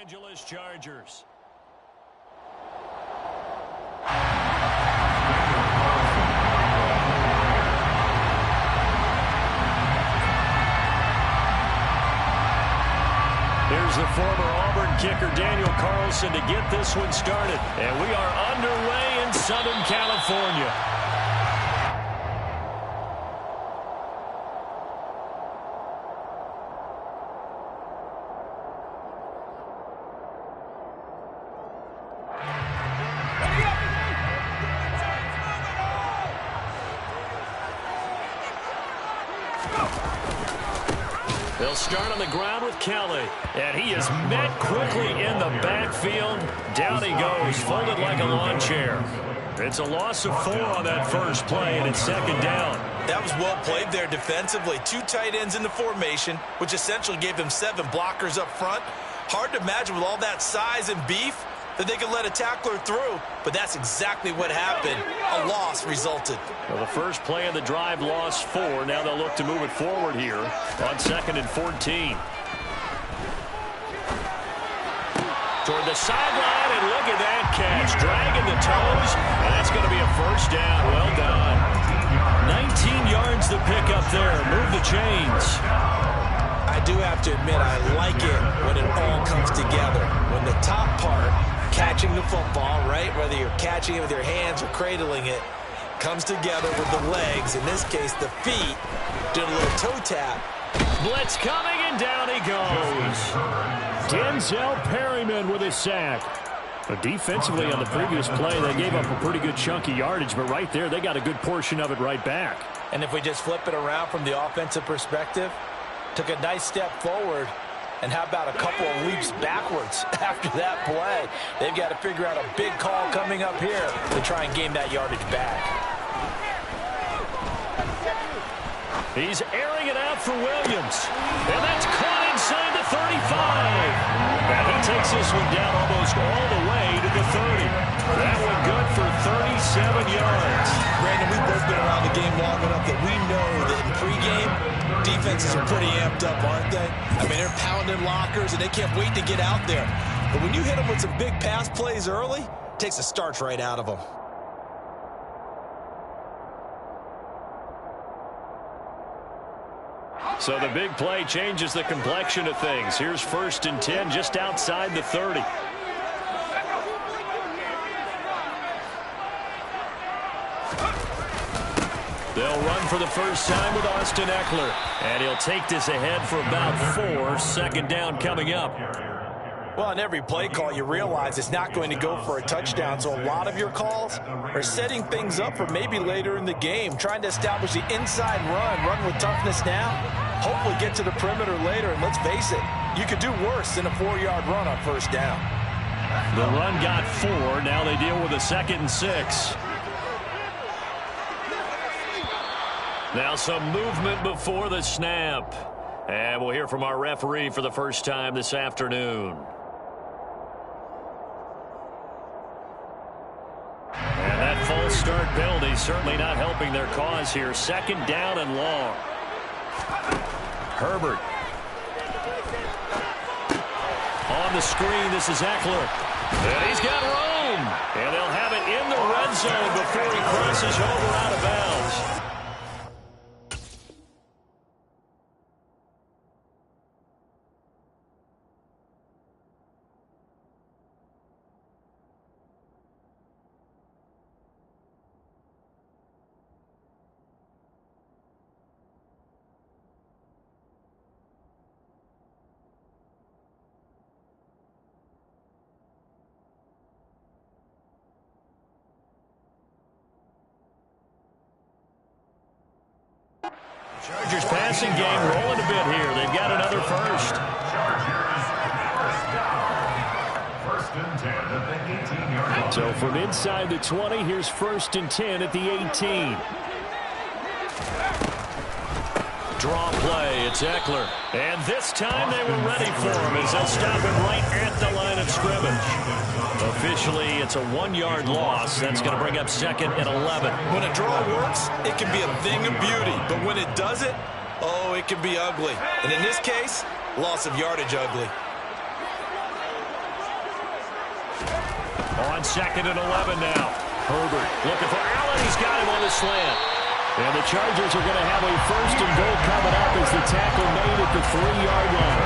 Angeles Chargers. Here's the former Auburn kicker Daniel Carlson to get this one started. And we are underway in Southern California. They'll start on the ground with Kelly. And he is met quickly in the backfield. Down he goes, folded like a lawn chair. It's a loss of 4 on that first play, and it's second down. That was well played there defensively. 2 tight ends in the formation, which essentially gave them 7 blockers up front. Hard to imagine with all that size and beef that they could let a tackler through, but that's exactly what happened. A loss resulted. Well, the first play of the drive lost 4. Now they'll look to move it forward here on 2nd and 14. Toward the sideline, and look at that catch. Dragging the toes, and that's going to be a first down. Well done. 19 yards to pick up there. Move the chains. I do have to admit, I like it when it all comes together. When the top part, catching the football, right, whether you're catching it with your hands or cradling it, comes together with the legs. In this case, the feet. Did a little toe tap. Blitz coming, and down he goes. Denzel Perryman with his sack. But defensively on the previous play, they gave up a pretty good chunk of yardage, but right there, they got a good portion of it right back. And if we just flip it around from the offensive perspective, took a nice step forward, and how about a couple of leaps backwards after that play? They've got to figure out a big call coming up here to try and gain that yardage back. He's airing it out for Williams. And that's caught inside the 35. And he takes this one down almost all the way to the 30. That one good for 37 yards. Brandon, we've both been around the game long enough that we know that in pregame, defenses are pretty amped up, aren't they? I mean, they're pounding lockers, and they can't wait to get out there. But when you hit them with some big pass plays early, it takes the starch right out of them. So the big play changes the complexion of things. Here's 1st and 10 just outside the 30. They'll run for the first time with Austin Eckler. And he'll take this ahead for about 4. Second down coming up. Well, in every play call, you realize it's not going to go for a touchdown. So a lot of your calls are setting things up for maybe later in the game, trying to establish the inside run with toughness now, hopefully get to the perimeter later. And let's face it, you could do worse than a 4-yard run on first down. The run got 4. Now they deal with a 2nd and 6. Now some movement before the snap. And we'll hear from our referee for the first time this afternoon. And that false start penalty certainly not helping their cause here. 2nd down and long. Herbert. On the screen, this is Eckler. And he's got room. And they'll have it in the red zone before he crosses over out of bounds. Chargers passing game rolling a bit here. They've got another first. So from inside the 20, here's 1st and 10 at the 18. Draw play, it's Eckler. And this time they were ready for him as they'll stop him right at the line of scrimmage. Officially, it's a 1-yard loss. That's going to bring up 2nd and 11. When a draw works, it can be a thing of beauty. But when it doesn't, oh, it can be ugly. And in this case, loss of yardage ugly. On 2nd and 11 now. Herbert looking for Allen. He's got him on the slant. And the Chargers are going to have a 1st and goal coming up as the tackle made at the 3-yard line.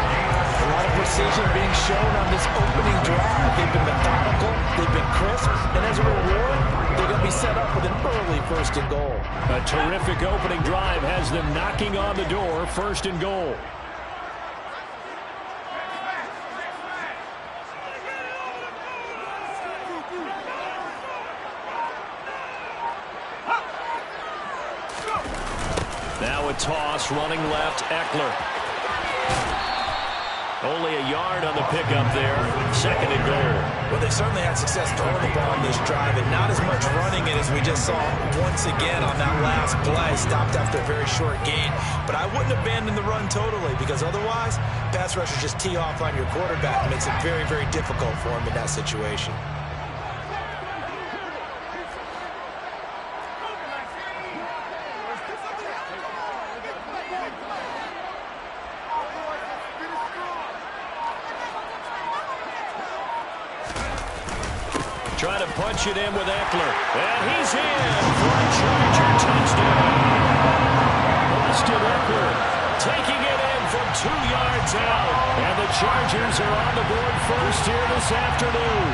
A lot of precision being shown on this opening drive. They've been methodical. They've been crisp. And as a reward, they're going to be set up with an early 1st and goal. A terrific opening drive has them knocking on the door. 1st and goal. Now a toss, running left, Eckler. Only a yard on the pickup there. 2nd and goal. Well, they certainly had success throwing the ball on this drive, and not as much running it as we just saw once again on that last play. Stopped after a very short gain. But I wouldn't abandon the run totally, because otherwise, pass rushers just tee off on your quarterback. It makes it very, very difficult for him in that situation. Trying to punch it in with Eckler. And he's in for a Charger touchdown. Austin Eckler taking it in from 2 yards out. And the Chargers are on the board first here this afternoon.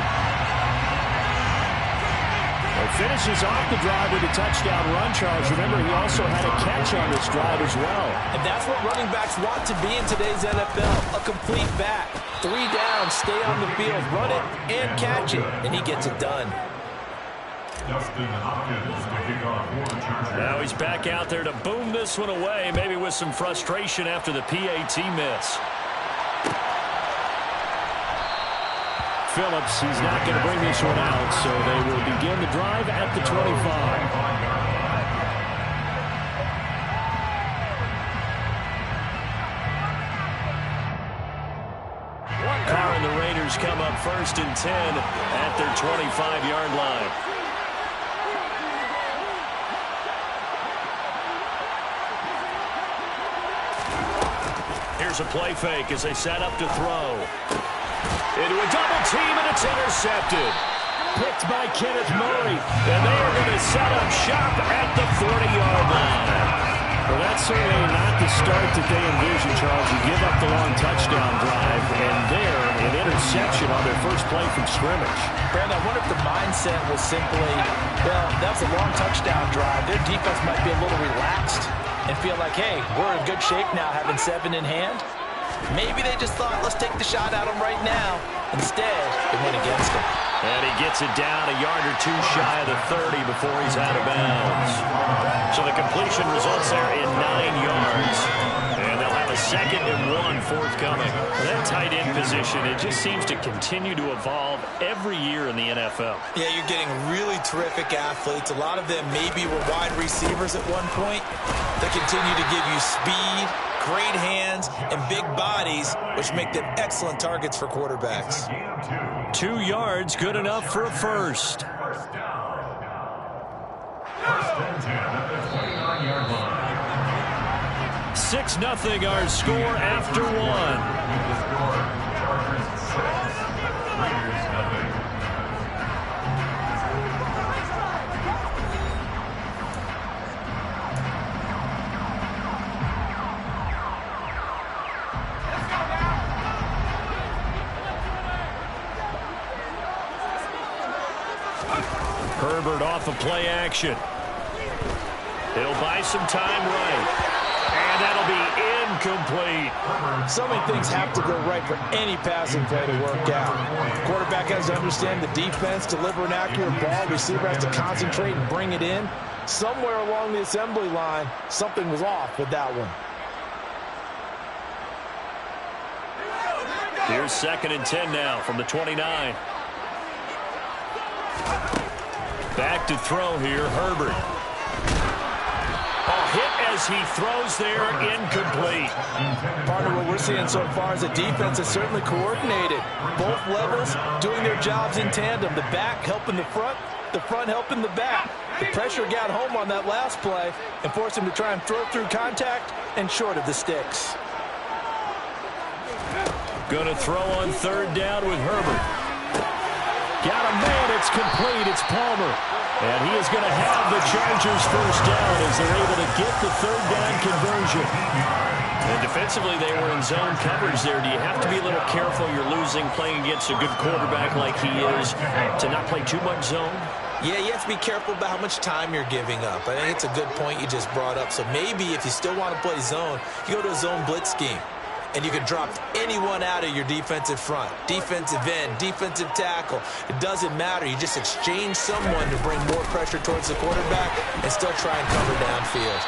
Well, finishes off the drive with a touchdown run, Charles. Remember, he also had a catch on this drive as well. And that's what running backs want to be in today's NFL. A complete back. 3 down, stay on the field, run it, and catch it. And he gets it done. Now he's back out there to boom this one away, maybe with some frustration after the PAT miss. Phillips, he's not going to bring this one out, so they will begin the drive at the 25. Carr and the Raiders come up 1st and 10 at their 25-yard line. Here's a play fake as they set up to throw. Into a double team, and it's intercepted. Picked by Kenneth Murray, and they are going to set up shop at the 40-yard line. Well, that's certainly not the start that they envisioned, Charles. You give up the long touchdown drive, and there, an interception on their first play from scrimmage. Brandon, I wonder if the mindset was simply, well, that's a long touchdown drive. Their defense might be a little relaxed and feel like, hey, we're in good shape now, having 7 in hand. Maybe they just thought, let's take the shot at him right now. Instead, it went against him. And he gets it down a yard or 2 shy of the 30 before he's out of bounds. So the completion results there in 9 yards. And they'll have a 2nd and 1 forthcoming. That tight end position, it just seems to continue to evolve every year in the NFL. Yeah, you're getting really terrific athletes. A lot of them maybe were wide receivers at one point. They continue to give you speed, great hands, and big bodies, which make them excellent targets for quarterbacks. 2 yards, good enough for a first. 6-0 our score after 1. Herbert off of play action. He'll buy some time right. And that'll be incomplete. So many things have to go right for any passing play to work out. Quarterback has to understand the defense, deliver an accurate ball. Receiver has to concentrate and bring it in. Somewhere along the assembly line, something was off with that one. Here's 2nd and 10 now from the 29. Back to throw here, Herbert. A hit as he throws there, incomplete. Partner, what we're seeing so far is the defense is certainly coordinated. Both levels doing their jobs in tandem. The back helping the front helping the back. The pressure got home on that last play and forced him to try and throw through contact and short of the sticks. Going to throw on 3rd down with Herbert. Got a man it's complete. It's Palmer. And he is going to have the Chargers first down as they're able to get the third down conversion. And defensively, they were in zone coverage there. Do you have to be a little careful? You're losing playing against a good quarterback like he is to not play too much zone? Yeah, you have to be careful about how much time you're giving up. I think it's a good point you just brought up. So maybe if you still want to play zone, you go to a zone blitz scheme. And you can drop anyone out of your defensive front. Defensive end, defensive tackle. It doesn't matter. You just exchange someone to bring more pressure towards the quarterback and still try and cover downfield.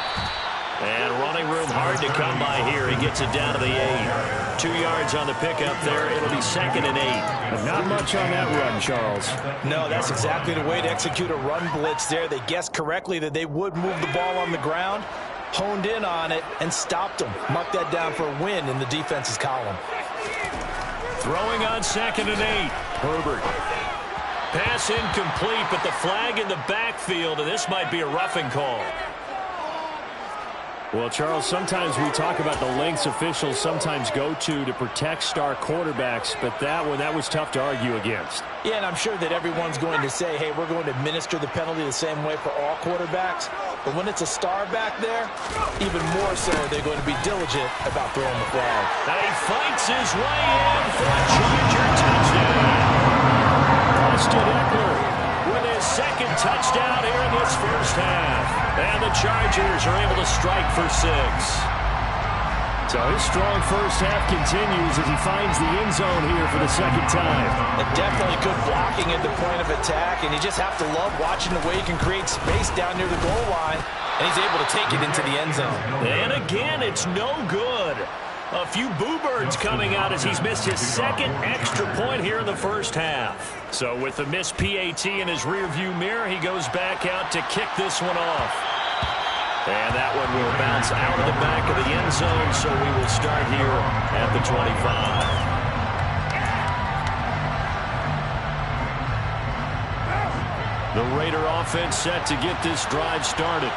And running room hard to come by here. He gets it down to the 8. 2 yards on the pickup there. It'll be 2nd and 8. But not much on that run, Charles. No, that's exactly the way to execute a run blitz there. They guessed correctly that they would move the ball on the ground, honed in on it, and stopped them. Mark that down for a win in the defense's column. Throwing on 2nd and 8. Herbert. Pass incomplete, but the flag in the backfield, and this might be a roughing call. Well, Charles, sometimes we talk about the lengths officials sometimes go to protect star quarterbacks, but that one, that was tough to argue against. Yeah, and I'm sure that everyone's going to say, hey, we're going to administer the penalty the same way for all quarterbacks. But when it's a star back there, even more so, they're going to be diligent about throwing the flag. And he fights his way in for a Charger touchdown. Austin Eckler with his 2nd touchdown here in this first half. And the Chargers are able to strike for 6. So his strong first half continues as he finds the end zone here for the 2nd time. And definitely good blocking at the point of attack, and you just have to love watching the way he can create space down near the goal line, and he's able to take it into the end zone. And again, it's no good. A few boo birds coming out as he's missed his 2nd extra point here in the first half. So with the missed PAT in his rearview mirror, he goes back out to kick this one off. And that one will bounce out of the back of the end zone, so we will start here at the 25. The Raider offense set to get this drive started.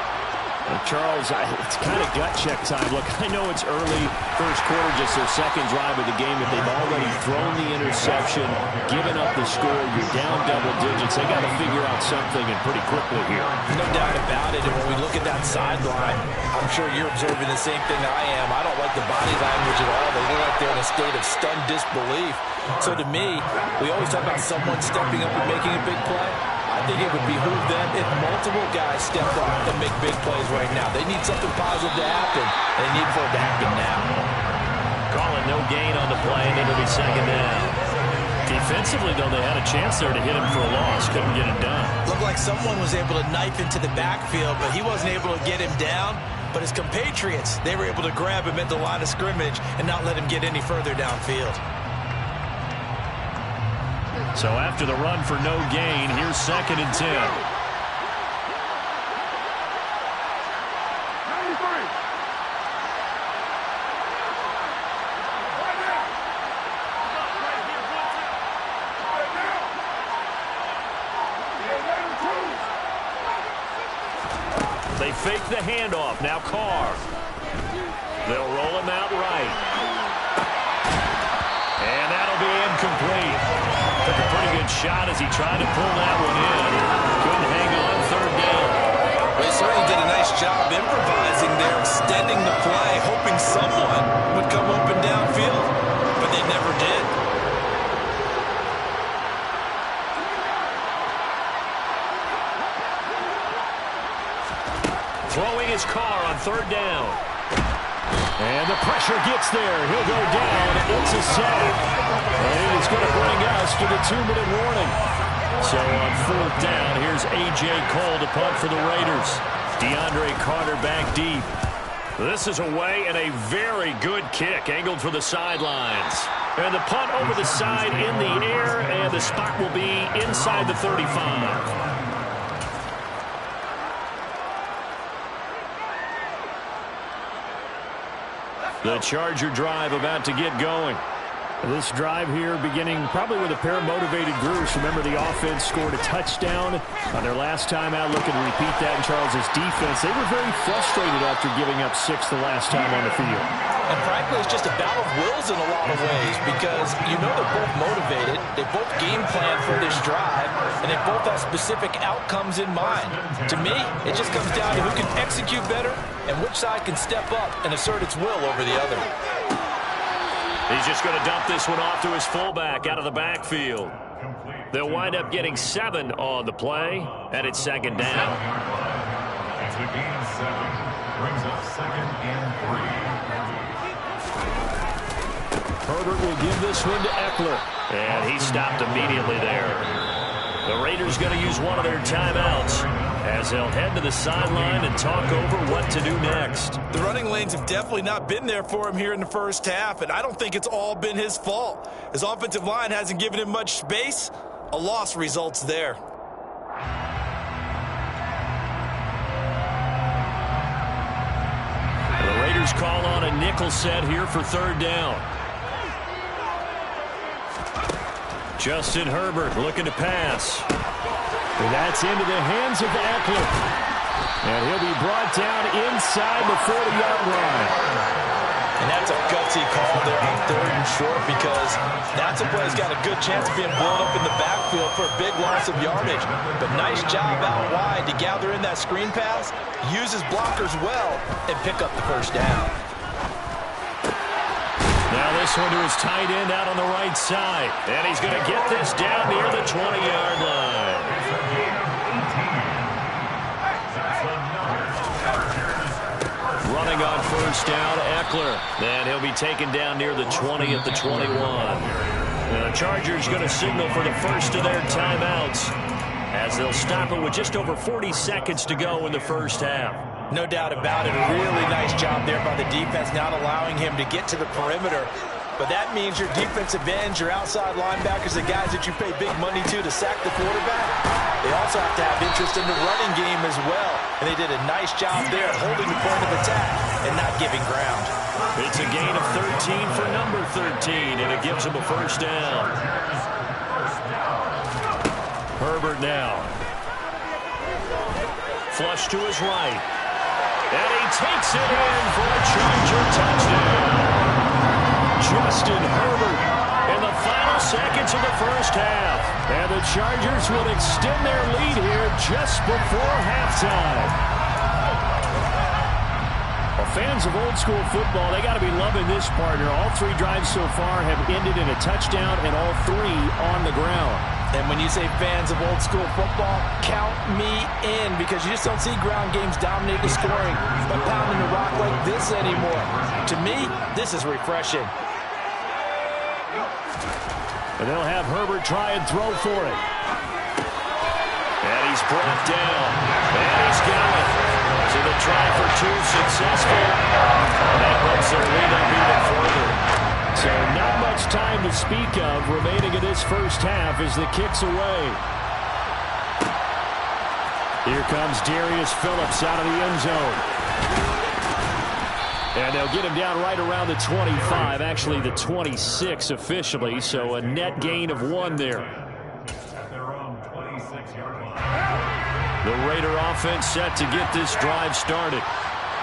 Charles, it's kind of gut check time. Look, I know it's early, first quarter, just their 2nd drive of the game, but they've already thrown the interception, given up the score. You're down double digits. They got to figure out something, and pretty quickly here. No doubt about it. And when we look at that sideline, I'm sure you're observing the same thing I am. I don't like the body language at all. They look like they're in a state of stunned disbelief. So to me, we always talk about someone stepping up and making a big play. I think it would behoove them if multiple guys stepped up and make big plays right now. They need something positive to happen, and they need for it to happen now. Calling no gain on the play, and it'll be 2nd down. Defensively, though, they had a chance there to hit him for a loss. Couldn't get it done. Looked like someone was able to knife into the backfield, but he wasn't able to get him down. But his compatriots, they were able to grab him at the line of scrimmage and not let him get any further downfield. So after the run for no gain, here's 2nd and 10. They fake the handoff. Now Carr. They'll roll him out right. And that'll be incomplete. Took a pretty good shot as he tried to pull that one in. Couldn't hang on 3rd down. Well, he certainly did a nice job improvising there, extending the play, hoping someone would come open downfield, but they never did. Throwing his Carr on 3rd down. And the pressure gets there. He'll go down. It's a sack. And it's going to bring us to the 2-minute warning. So on 4th down, here's A.J. Cole to punt for the Raiders. DeAndre Carter back deep. This is away and a very good kick angled for the sidelines. And the punt over the side in the air, and the spot will be inside the 35. The Charger drive about to get going. This drive here beginning probably with a pair of motivated groups. Remember, the offense scored a touchdown on their last time out. Looking to repeat that in Charles's defense. They were very frustrated after giving up 6 the last time on the field. And frankly, it's just a battle of wills in a lot of ways because you know they're both motivated. They both game plan for this drive. and they both have specific outcomes in mind. To me, it just comes down to who can execute better and which side can step up and assert its will over the other. He's just going to dump this one off to his fullback out of the backfield. They'll wind up getting 7 on the play, and it's second down. It's a gain of 7. Brings up 2nd and 3. Herbert will give this one to Eckler, and he stopped immediately there. The Raiders going to use one of their timeouts as they'll head to the sideline and talk over what to do next. The running lanes have definitely not been there for him here in the first half, and I don't think it's all been his fault. His offensive line hasn't given him much space. A loss results there. The Raiders call on a nickel set here for third down. Justin Herbert looking to pass. And that's into the hands of Eckler. And he'll be brought down inside the 40-yard line. And that's a gutsy call there on 3rd and short, because that's a play that's got a good chance of being blown up in the backfield for a big loss of yardage. But nice job out wide to gather in that screen pass, use his blockers well, and pick up the first down. Now this one to his tight end out on the right side. And he's going to get this down near the 20-yard line. Running on first down, Eckler. And he'll be taken down near the 20 at the 21. The Chargers going to signal for the first of their timeouts as they'll stop it with just over 40 seconds to go in the first half. No doubt about it. A really nice job there by the defense, not allowing him to get to the perimeter. But that means your defensive ends, your outside linebackers, the guys that you pay big money to sack the quarterback, they also have to have interest in the running game as well. And they did a nice job there holding the point of attack and not giving ground. It's a gain of 13 for number 13, and it gives him a first down. Herbert now. Flush to his right. And he takes it in for a Charger touchdown. Justin Herbert in the final seconds of the first half. And the Chargers will extend their lead here just before halftime. Well, fans of old school football, they got to be loving this partner. All 3 drives so far have ended in a touchdown, and all 3 on the ground. And when you say fans of old school football, count me in, because you just don't see ground games dominate the scoring by pounding the rock like this anymore. To me, this is refreshing. And they'll have Herbert try and throw for it. And he's brought down. And he's got it. So the try for 2 successful. And that moves their lead up even further. So not much time to speak of remaining in this first half as the kick's away. Here comes Darius Phillips out of the end zone. And they'll get him down right around the 25, actually the 26 officially, so a net gain of 1 there. The Raider offense set to get this drive started.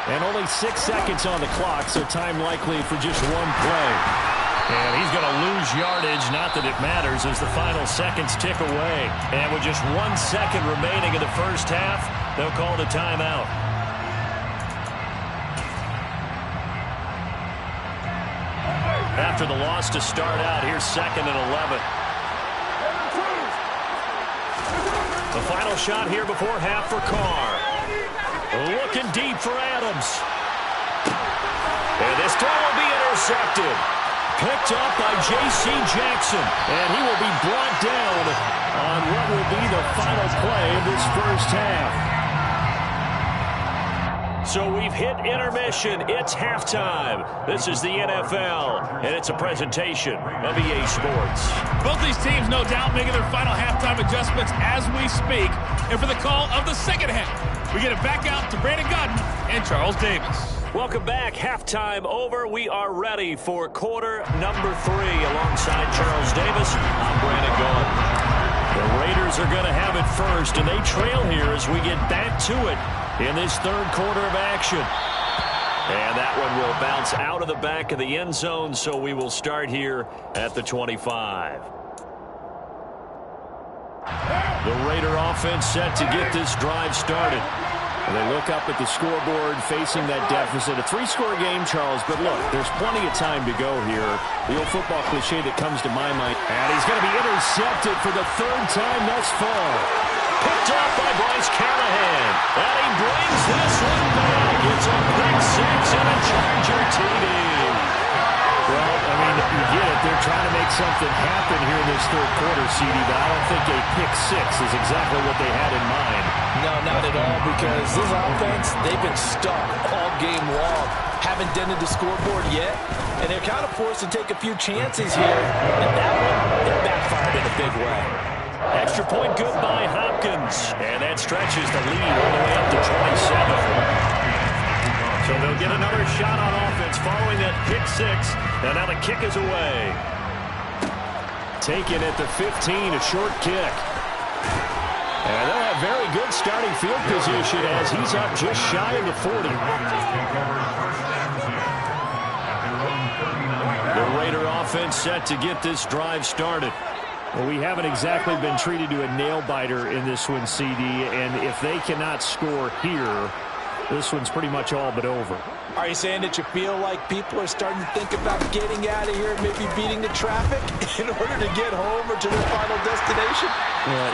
And only 6 seconds on the clock, so time likely for just 1 play. And he's going to lose yardage, not that it matters, as the final seconds tick away. And with just 1 second remaining in the first half, they'll call the timeout. After the loss to start out, here's 2nd and 11. The final shot here before half for Carr. Looking deep for Adams. And this throw will be intercepted. Picked up by J.C. Jackson. And he will be brought down on what will be the final play of this first half. So we've hit intermission. It's halftime. This is the NFL, and it's a presentation of EA Sports. Both these teams, no doubt, making their final halftime adjustments as we speak. And for the call of the second half, we get it back out to Brandon Godden and Charles Davis. Welcome back. Halftime over. We are ready for quarter number 3. Alongside Charles Davis, I'm Brandon Godden. The Raiders are going to have it first, and they trail here as we get back to it in this third quarter of action. And that one will bounce out of the back of the end zone, so we will start here at the 25. The Raider offense set to get this drive started. And they look up at the scoreboard facing that deficit. A 3-score game, Charles, but look, there's plenty of time to go here. The old football cliche that comes to my mind. And he's going to be intercepted for the 3rd time thus far. Picked off by Bryce Callahan. And he brings this one back. It's a pick 6 and a Charger TD. Well, I mean, you get it. They're trying to make something happen here in this 3rd quarter, CD, but I don't think a pick 6 is exactly what they had in mind. No, not at all, because this offense, they've been stuck all game long. Haven't dented the scoreboard yet, and they're kind of forced to take a few chances here, and that one, it backfired in a big way. Extra point good by Hopkins, and that stretches the lead all the way up to 27. So they'll get another shot on offense following that pick 6, and now the kick is away. Taken at the 15, a short kick. And they'll have very good starting field position as he's up just shy of the 40. The Raider offense set to get this drive started. Well, we haven't exactly been treated to a nail-biter in this one, CD, and if they cannot score here, this one's pretty much all but over. Are you saying that you feel like people are starting to think about getting out of here and maybe beating the traffic in order to get home or to their final destination?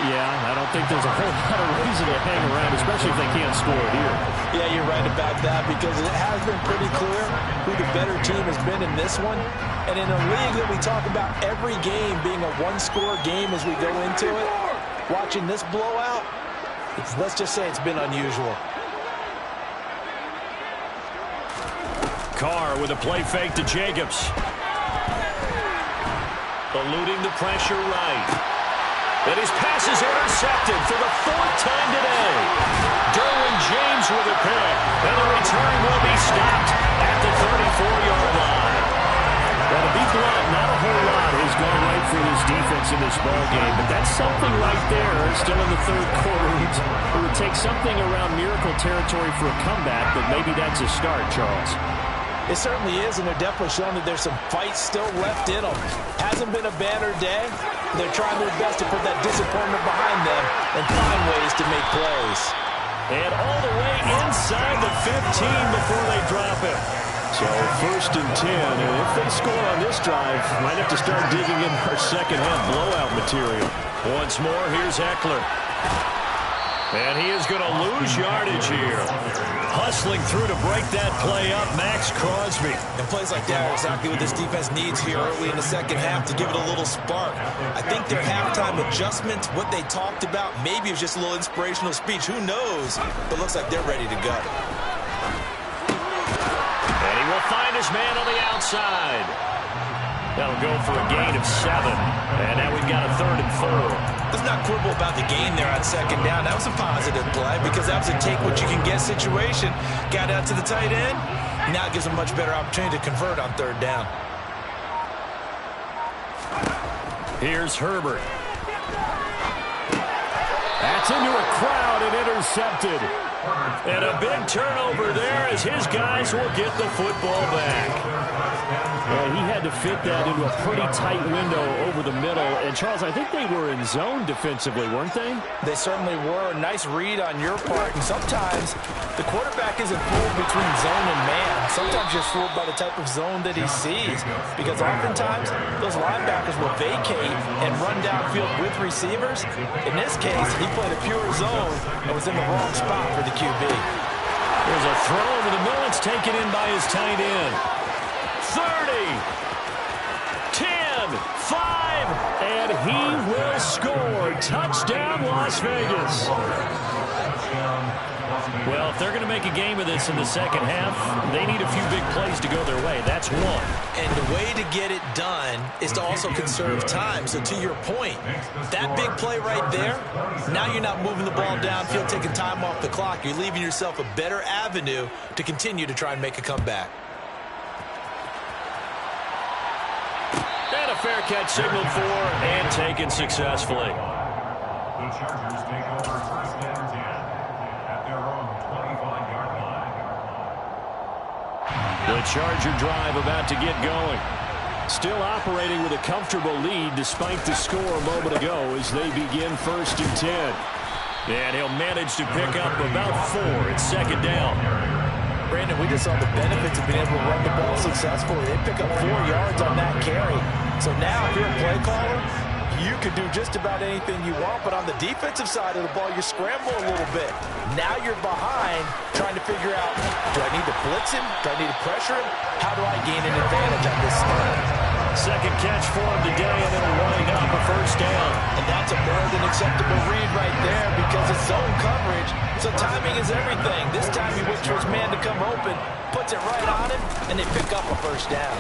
Yeah, I don't think there's a whole lot of reason to hang around, especially if they can't score here. Yeah, you're right about that, because it has been pretty clear who the better team has been in this one. And in a league that we talk about every game being a 1-score game as we go into it, watching this blowout, let's just say it's been unusual. Carr with a play fake to Jacobs. Eluding the pressure right. And his pass is intercepted for the 4th time today. Derwin James with a pick. And the return will be stopped at the 34-yard line. Well, to be blunt, not a whole lot has gone right for this defense in this ballgame, but that's something right there. Still in the 3rd quarter. It would take something around miracle territory for a comeback, but maybe that's a start, Charles. It certainly is, and they're definitely showing that there's some fight still left in them. Hasn't been a banner day. They're trying their best to put that disappointment behind them and find ways to make plays. And all the way inside the 15 before they drop it. So 1st and 10, and if they score on this drive, might have to start digging in our second-half blowout material. Once more, here's Eckler. And he is going to lose yardage here. Hustling through to break that play up, Max Crosby. And plays like that are exactly what this defense needs here early in the second half to give it a little spark. I think their halftime adjustments, what they talked about, maybe it was just a little inspirational speech. Who knows? But looks like they're ready to go. And he will find his man on the outside. That'll go for a gain of 7. And now we've got a 3rd and 4. Let's not quibble about the gain there on 2nd down. That was a positive play because that was a take-what-you-can-get situation. Got out to the tight end. Now it gives them a much better opportunity to convert on 3rd down. Here's Herbert. That's into a crowd and intercepted. And a big turnover there as his guys will get the football back. He had to fit that into a pretty tight window over the middle. And, Charles, I think they were in zone defensively, weren't they? They certainly were. A nice read on your part. And sometimes the quarterback isn't fooled between zone and man. Sometimes you're fooled by the type of zone that he sees. Because oftentimes those linebackers will vacate and run downfield with receivers. In this case, he played a pure zone and was in the wrong spot for the QB. There's a throw over the middle. It's taken in by his tight end. 30, 10, 5, and he will score. Touchdown, Las Vegas. Well, if they're going to make a game of this in the second half, they need a few big plays to go their way. That's one. And the way to get it done is to also conserve time. So to your point, that big play right there, now you're not moving the ball downfield, taking time off the clock. You're leaving yourself a better avenue to continue to try and make a comeback. And a fair catch signaled for and taken successfully. The Chargers take over 1st and 10 at their own 25-yard line. The Charger drive about to get going. Still operating with a comfortable lead despite the score a moment ago as they begin 1st and 10. And he'll manage to pick up about 4 at 2nd down. Brandon, we just saw the benefits of being able to run the ball successfully. They pick up 4 yards on that carry. So now if you're a play caller, you can do just about anything you want, but on the defensive side of the ball, you scramble a little bit. Now you're behind trying to figure out, do I need to blitz him? Do I need to pressure him? How do I gain an advantage on this snap? Second catch for him today, and it'll wind up a 1st down. And that's a more than acceptable read right there because it's zone coverage, so timing is everything. This time he waits for his man to come open, puts it right on him, and they pick up a 1st down.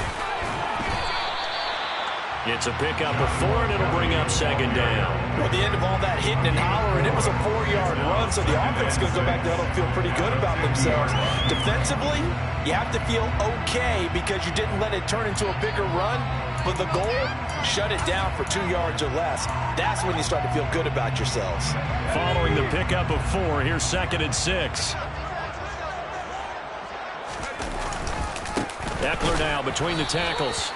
It's a pickup of 4, and it'll bring up 2nd down. At the end of all that hitting and hollering, it was a 4-yard run, so the offense is going to go back there and feel pretty good about themselves. Defensively, you have to feel okay because you didn't let it turn into a bigger run, but the goal, shut it down for 2 yards or less. That's when you start to feel good about yourselves. Following the pickup of 4, here's 2nd and 6. Eckler now between the tackles.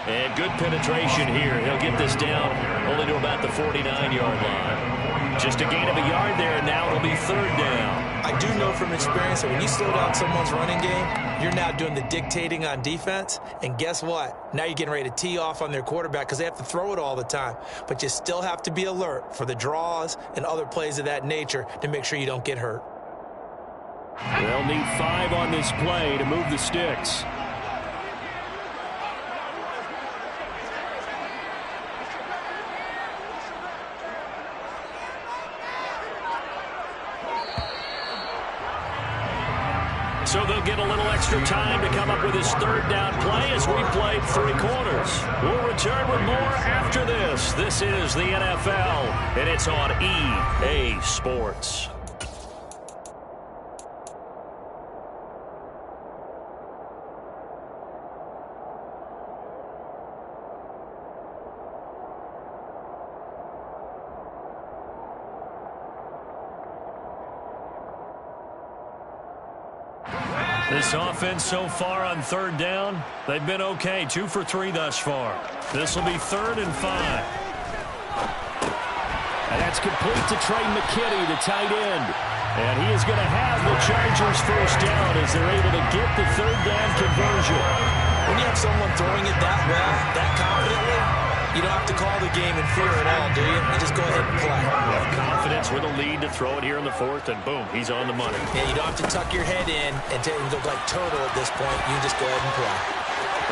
And good penetration here. He'll get this down only to about the 49-yard line. Just a gain of a yard there, and now it'll be 3rd down. I do know from experience that when you slow down someone's running game, you're now doing the dictating on defense. And guess what? Now you're getting ready to tee off on their quarterback because they have to throw it all the time. But you still have to be alert for the draws and other plays of that nature to make sure you don't get hurt. They'll need 5 on this play to move the sticks. So they'll get a little extra time to come up with his 3rd down play as we played 3 quarters. We'll return with more after this. This is the NFL, and it's on EA Sports. This offense so far on 3rd down, they've been okay. 2 for 3 thus far. This will be 3rd and 5. And that's complete to Trey McKitty, the tight end. And he is going to have the Chargers 1st down as they're able to get the 3rd down conversion. When you have someone throwing it that well, that confidently, you don't have to call the game in fear at all, do you? You just go ahead and play. You have confidence with a lead to throw it here in the 4th, and boom, he's on the money. Yeah, you don't have to tuck your head in and look like turtle at this point. You just go ahead and play.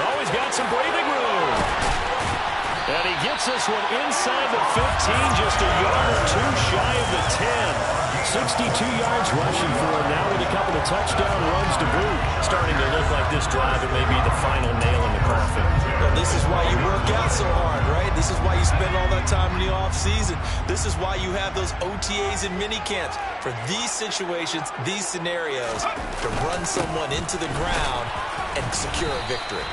Oh, he's got some breathing room. And he gets this one inside the 15, just a yard or 2 shy of the 10. 62 yards rushing for him now with a couple of touchdown runs to boot. Starting to look like this drive, it may be the final nail in the coffin. Well, this is why you work out so hard, right? This is why you spend all that time in the offseason. This is why you have those OTAs and mini camps for these situations, these scenarios, to run someone into the ground and secure a victory.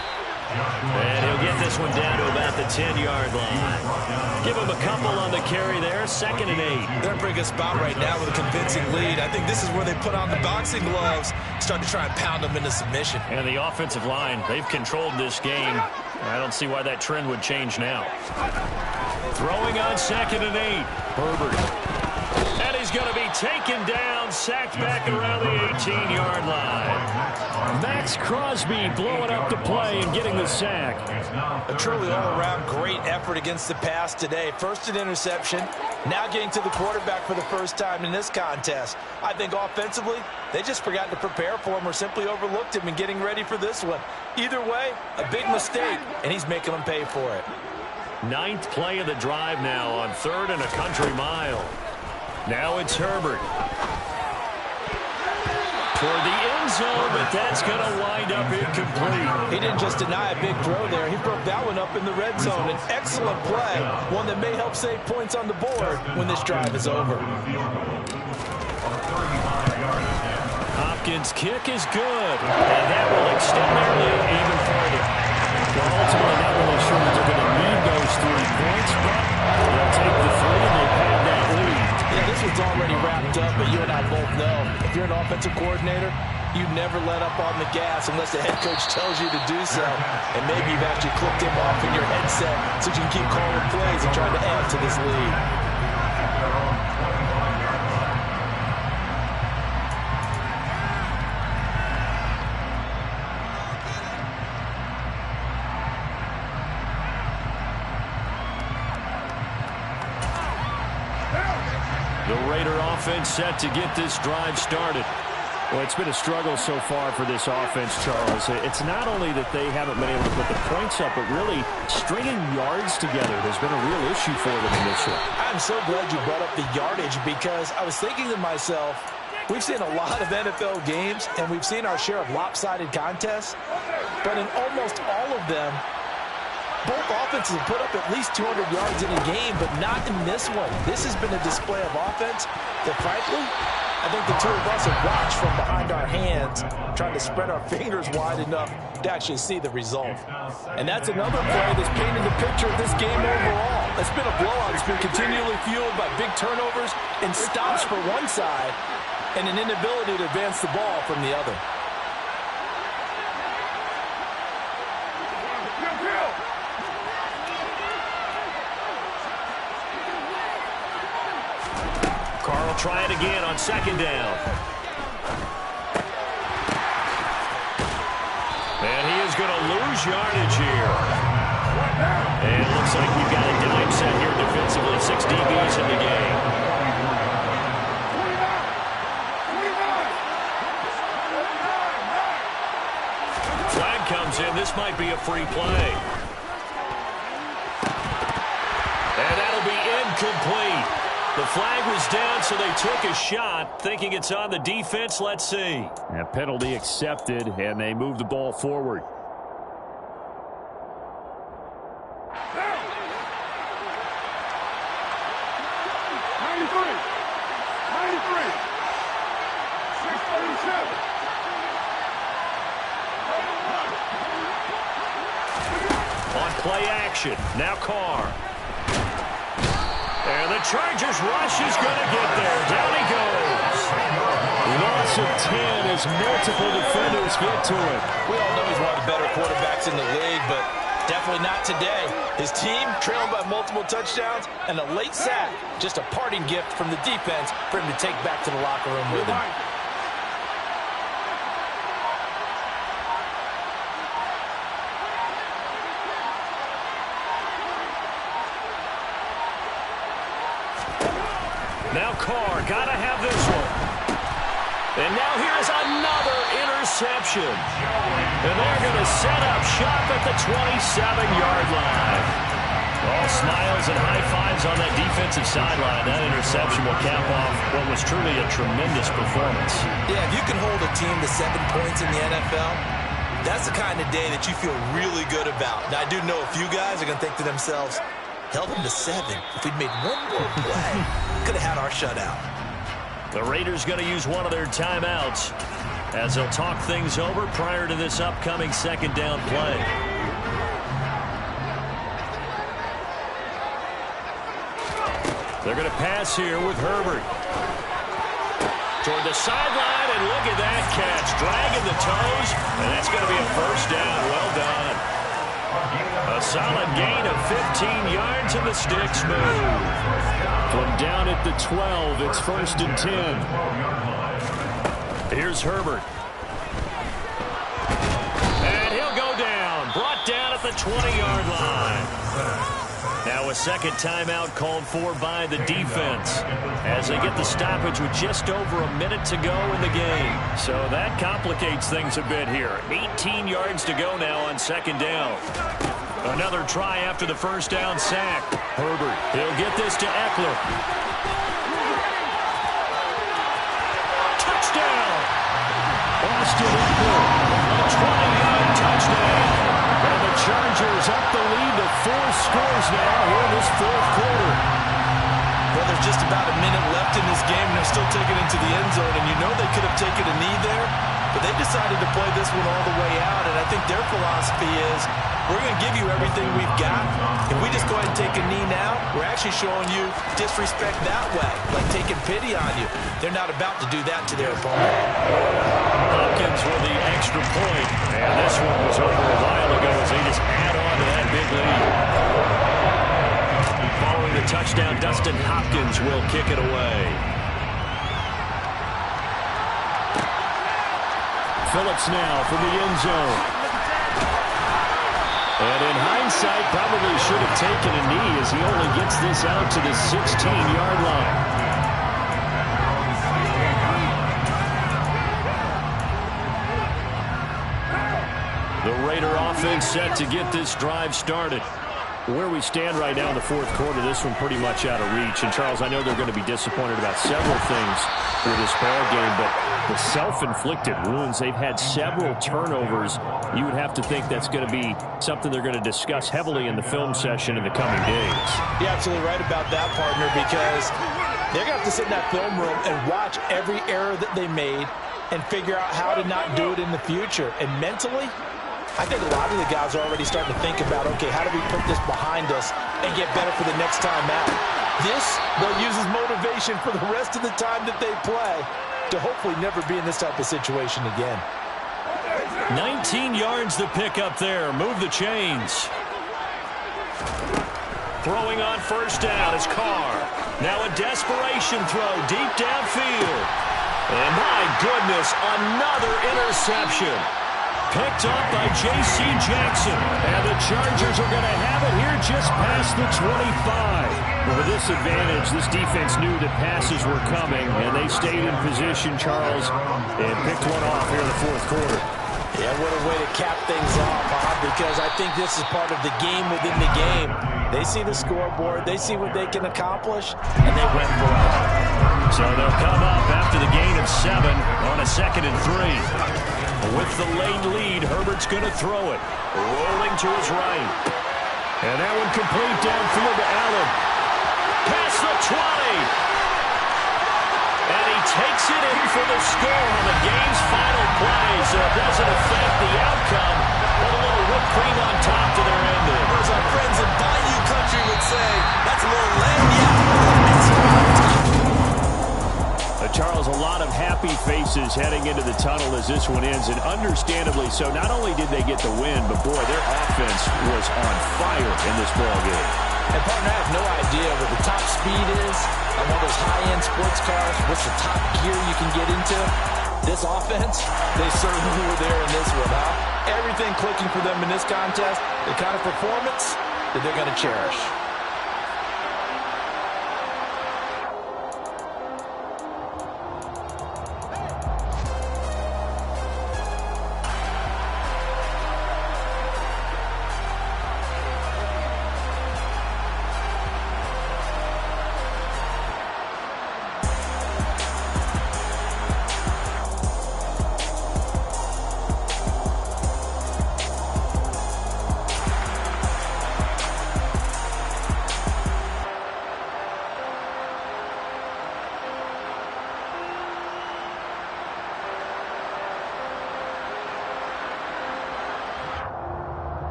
And he'll get this one down to about the 10-yard line. Give him a couple on the carry there, 2nd and 8. They're in a pretty good spot right now with a convincing lead. I think this is where they put on the boxing gloves, start to try and pound them into submission. And the offensive line, they've controlled this game. I don't see why that trend would change now. Throwing on 2nd and 8. Herbert. And he's going to be taken down, sacked back around the 18-yard line. Max Crosby blowing up the play and getting the sack. A truly all-around great effort against the pass today. First an interception, now getting to the quarterback for the 1st time in this contest. I think offensively, they just forgot to prepare for him or simply overlooked him in getting ready for this one. Either way, a big mistake, and he's making them pay for it. 9th play of the drive now on 3rd and a country mile. Now it's Herbert. Toward the end zone, but that's going to wind up incomplete. He didn't just deny a big throw there. He broke that one up in the red zone. An excellent play, one that may help save points on the board when this drive is over. Hopkins' kick is good, and that will extend their lead even further. Well, ultimately, not really sure that they're going to need those 3 points, but they'll take the 3 and they'll have that lead. Yeah, this one's already wrapped up, but you and I both know if you're an offensive coordinator, You never let up on the gas unless the head coach tells you to do so. And maybe you've actually clicked him off in your headset so you can keep calling plays and trying to add to this lead. The Raider offense set to get this drive started. Well, it's been a struggle so far for this offense, Charles. It's not only that they haven't been able to put the points up, but really stringing yards together has been a real issue for them in this one. I'm so glad you brought up the yardage because I was thinking to myself, we've seen a lot of NFL games and we've seen our share of lopsided contests, but in almost all of them, both offenses have put up at least 200 yards in a game, but not in this one. This has been a display of offense that, frankly, I think the two of us have watched from behind our hands, trying to spread our fingers wide enough to actually see the result. And that's another play that's painted the picture of this game overall. It's been a blowout. It's been continually fueled by big turnovers and stops for one side and an inability to advance the ball from the other. Carl try it again on second down. And he is going to lose yardage here. And it looks like we've got a dime set here defensively. 6 DBs in the game. Flag comes in. This might be a free play. And that'll be incomplete. The flag was down, so they took a shot, thinking it's on the defense. Let's see. A penalty accepted, and they move the ball forward. On play action, now Carr. And the Chargers rush is going to get there. Down he goes. Loss of 10 as multiple defenders get to him. We all know he's one of the better quarterbacks in the league, but definitely not today. His team trailed by multiple touchdowns and a late sack. Just a parting gift from the defense for him to take back to the locker room with him. Now Carr, gotta have this one. And now here's another interception. And they're going to set up shop at the 27-yard line. All smiles and high fives on that defensive sideline. That interception will cap off what was truly a tremendous performance. Yeah, if you can hold a team to 7 points in the NFL, that's the kind of day that you feel really good about. Now, I do know a few guys are going to think to themselves, held them to 7. If we'd made one more play, could have had our shutout. The Raiders going to use one of their timeouts as they'll talk things over prior to this upcoming second down play. They're going to pass here with Herbert. Toward the sideline, and look at that catch. Dragging the toes, and that's going to be a first down. Well done. A solid gain of 15 yards, and the sticks move. From down at the 12, it's 1st and 10. Here's Herbert. And he'll go down. Brought down at the 20-yard line. Now a second timeout called for by the defense as they get the stoppage with just over a minute to go in the game. So that complicates things a bit here. 18 yards to go now on second down. Another try after the first down sack. Herbert, he'll get this to Eckler. Touchdown! Austin Eckler, a 20-yard touchdown. And the Chargers up the lead to 4 scores now here in this fourth quarter. Well, there's just about a minute left in this game, and they're still taking it into the end zone. And you know they could have taken a knee there, But they decided to play this one all the way out, and I think their philosophy is, we're going to give you everything we've got. If we just go ahead and take a knee now, we're actually showing you disrespect that way, like taking pity on you. They're not about to do that to their opponent. Hopkins with the extra point, and this one was over a while ago as they just add on to that big lead. Following the touchdown, Dustin Hopkins will kick it away. Phillips now from the end zone. And in hindsight, probably should have taken a knee as he only gets this out to the 16-yard line. The Raider offense set to get this drive started. Where we stand right now in the fourth quarter, this one pretty much out of reach. And, Charles, I know they're going to be disappointed about several things for this ball game, but the self-inflicted wounds, they've had several turnovers. You would have to think that's going to be something they're going to discuss heavily in the film session in the coming days. You're absolutely right about that, partner, because they're going to have to sit in that film room and watch every error that they made and figure out how to not do it in the future. And mentally, I think a lot of the guys are already starting to think about, okay, how do we put this behind us and get better for the next time out? This, they'll use as motivation for the rest of the time that they play to hopefully never be in this type of situation again. 19 yards to pick up there. Move the chains. Throwing on first down is Carr. Now a desperation throw deep downfield. And my goodness, another interception. Picked up by J.C. Jackson. And the Chargers are going to have it here just past the 25. But with this advantage, this defense knew that passes were coming, and they stayed in position, Charles, and picked one off here in the fourth quarter. Yeah, what a way to cap things off, huh? Because I think this is part of the game within the game. They see the scoreboard, they see what they can accomplish, and they went for it. So they'll come up after the gain of 7 on a 2nd and 3. With the late lead, Herbert's going to throw it. Rolling to his right. And that one complete downfield to Allen. Past the 20. And he takes it in for the score on the game's final play. So it doesn't affect the outcome, but a little whipped cream on top to their ending. As our friends in Bayou Country would say, that's a little lagniappe. Charles, a lot of happy faces heading into the tunnel as this one ends, and understandably so. Not only did they get the win, but, boy, their offense was on fire in this ball game. And, partner, I have no idea what the top speed is on one of those high-end sports cars. What's the top gear you can get into? This offense, they certainly were there in this one, huh? Everything clicking for them in this contest, the kind of performance that they're going to cherish.